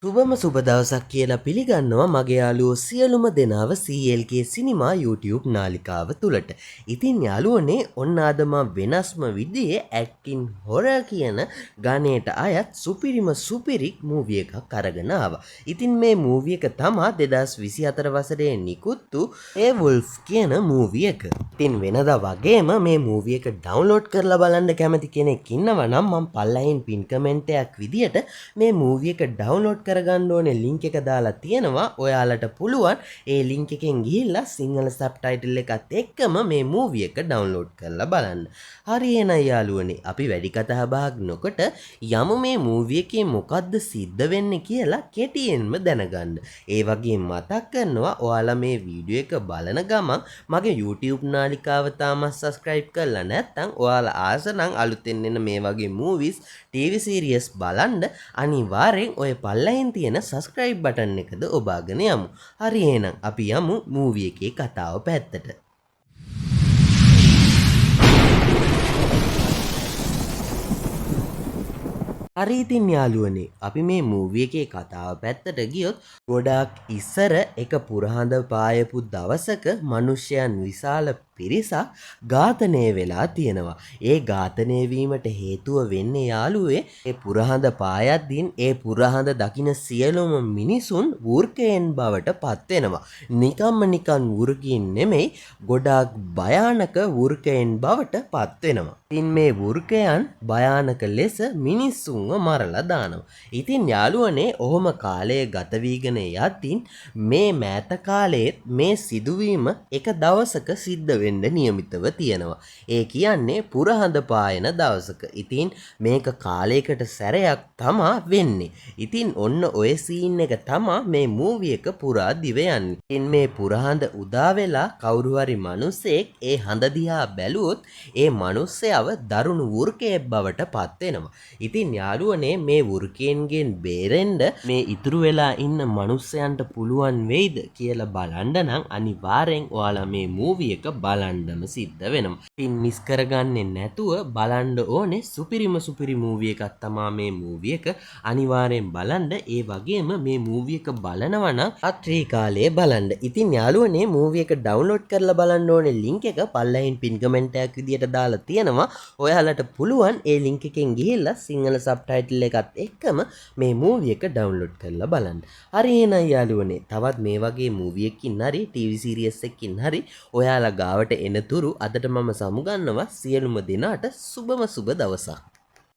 සුබම සුබ දවසක් කියලා පිළිගන්නවා මගේ යාළුවෝ සියලුම දෙනාව CLK සිනිමා YouTube නාලිකාව තුළට. ඉතින් යාළුවනේ ඔන්න අද මම වෙනස්ම විදිහේ ඇක්ටින් හොරර් කියන ගණයට අයත් සුපිරි මූවි එකක් අරගෙන ආවා. ඉතින් මේ මූවි එක තමයි 2024 වසරේ නිකුත් වූ Wolf කියන මූවි එක. ඉතින් වෙනදා වගේම මේ මූවි එක ඩවුන්ලෝඩ් කරලා බලන්න කැමති කෙනෙක් ඉන්නවා නම් මම පල්ලෙහින් පින් කමෙන්ට් එකක් විදියට මේ මූවි එක ඩවුන්ලෝඩ් කරගන්න ඕනේ ලින්ක් එක දාලා තියෙනවා. ඔයාලට පුළුවන් ඒ ලින්ක් එකෙන් ගිහිල්ලා සිංහල සබ්ටයිටල් එකත් එක්කම මේ මූවි එක ඩවුන්ලෝඩ් කරලා බලන්න. හරි එහෙනම් යාළුවනේ අපි වැඩි කතා බහක් නොකොට යමු මේ මූවි එකේ මොකද්ද සිද්ධ වෙන්නේ කියලා කෙටියෙන්ම දැනගන්න. ඒ වගේම මතක් කරනවා ඔයාලා මේ වීඩියෝ එක බලන ගමන් මගේ YouTube නාලිකාව තාමත් subscribe කරලා නැත්නම් ඔයාලා ආස නම් අලුතෙන් එන මේ වගේ movies TV series බලන්න අනිවාර්යෙන් ඔය පල්ලෙහින් තියෙන subscribe බටන් එකද ඔබාගෙන යමු. හරි එහෙනම් අපි යමු මූවි එකේ කතාව පැත්තට. හරි ඉතින් යාළුවනේ අපි මේ මූවි එකේ කතාව පැත්තට ගියොත් ගොඩාක් ඉස්සර එක පුරහඳ පායපු දවසක මිනිසයන් විශාල පිරිසක් ඝාතනය වෙලා තියෙනවා. ඒ ඝාතනය වීමට හේතුව වෙන්නේ යාළුවේ ඒ පුරහඳ පායද්දීන් ඒ පුරහඳ දකින සියලුම මිනිසුන් වෘකයන් බවට පත් වෙනවා. නිකන් වෘකීන් නෙමෙයි ගොඩාක් භයානක වෘකයන් බවට පත් වෙනවා. ඉතින් මේ වෘකයන් භයානක ලෙස මිනිස්සුන්ව මරලා දානවා. ඉතින් යාළුවනේ ඔහොම කාලය ගත වීගෙන යද්දී මේ මෑත කාලයේත් මේ සිදුවීම එක දවසක සිද්ධ වෙන්න නියමිතව තියෙනවා. ඒ කියන්නේ පුරහඳ පායන දවසක. ඉතින් මේක කාලයකට සැරයක් තමා වෙන්නේ. ඉතින් ඔන්න ඔය සීන් එක තමා මේ මූවි එක පුරා දිව යන්නේ. ඉතින් මේ පුරහඳ උදා වෙලා කවුරු හරි මිනිසෙක් ඒ හඳ දිහා බැලුවොත් ඒ මිනිස්සයව දරුණු වෘකයෙක් බවට පත් වෙනවා. ඉතින් යාළුවනේ මේ වෘකයෙන්ගෙන් බේරෙන්න මේ ඉතුරු වෙලා ඉන්න මිනිස්සයන්ට පුළුවන් වෙයිද කියලා බලන්න නම් අනිවාර්යෙන් ඔයාලා මේ මූවි එක බලන්නම සිද්ධ වෙනවා. ඉතින් මිස් කරගන්නේ නැතුව බලන්න ඕනේ සුපිරි මූවි එකක් තමා මේ මූවි එක. අනිවාර්යෙන් බලන්න. ඒ වගේම මේ මූවි එක බලනවා නම් රාත්‍රී කාලයේ බලන්න. ඉතින් යාළුවනේ මූවි එක ඩවුන්ලෝඩ් කරලා බලන්න ඕනේ ලින්ක් එක පල්ලෙහින් පින් කමෙන්ට් එකක් විදියට දාලා තියෙනවා. ඔයාලට පුළුවන් ඒ ලින්ක් එකෙන් ගිහිල්ලා සිංහල සබ්ටයිටල් එකත් එක්කම මේ මූවි එක ඩවුන්ලෝඩ් කරලා බලන්න. හරි එහෙනම් යාළුවනේ තවත් මේ වගේ මූවි එකකින් හරි TV series එකකින් හරි ඔයාලා ගාවට එනතුරු අදට මම සමුගන්නවා සියලුම දෙනාට සුබම සුබ දවසක්.